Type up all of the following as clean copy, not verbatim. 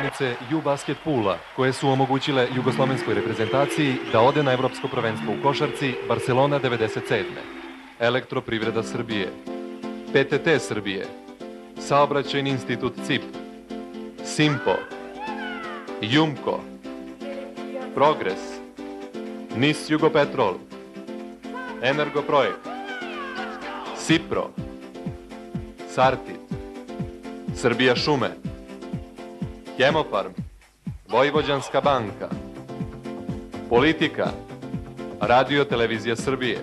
kladionice U-Basket Pula, koje su omogućile jugoslovenskoj reprezentaciji da ode na evropsko prvenstvo u košarci Barcelona 97. Elektroprivreda Srbije, PTT Srbije, Saobraćajni institut CIP, Simpo, Jumko, Progres, NIS Jugopetrol, Energoprojekt, Sipro, Sartid, Srbija šume, Hemofarm, Vojvođanska banka, Politika, Radio televizija Srbije,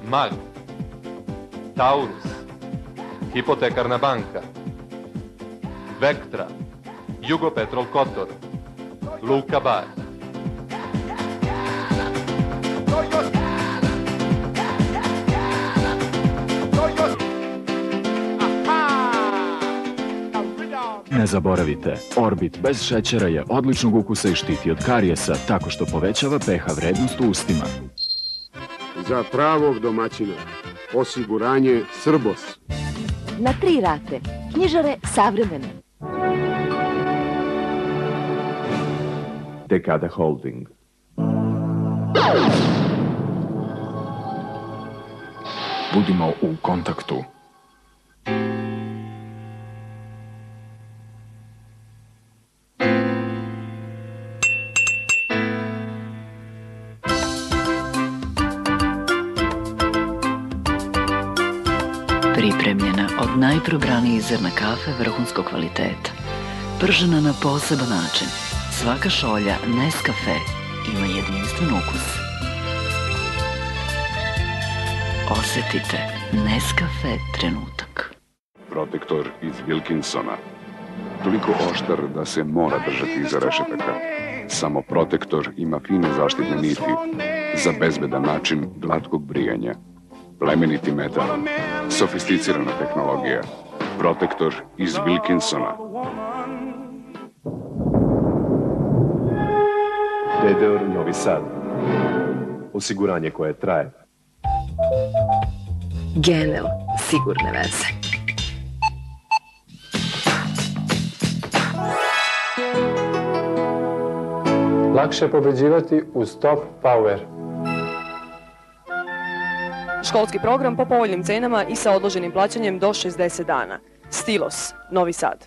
MAG, Taurus, Hipotekarna banka, Vektra, Jugopetrol Kotor, Luka Bar. Ne zaboravite, Orbit bez šećera je odličnog ukusa i štiti od karijesa tako što povećava pH vrednost u ustima. Za pravog domaćina, osiguranje Srbos. Na 3 rate, knjižare savremene. Dekada Holding. Budimo u kontaktu. Pripremljena od najprobranijih zrna kafe vrhunskog kvaliteta. Pržena na poseban način. Svaka šolja Nescafe ima jedinstven ukus. Osjetite Nescafe trenutak. Protektor iz Wilkinsona. Toliko oštar da se mora držati iza rešetaka. Samo Protektor ima fine zaštitne niti za bezbedan način glatkog brijanja. Plemeniti metal, sofisticirana tehnologija. Protektor iz Wilkinsona. DDR Novi Sad. Osiguranje koje traje. Genel, sigurne veze. Lakše je pobeđivati uz Top Power. Školski program po povoljnim cenama i sa odloženim plaćanjem do 60 dana. Stilos, Novi Sad.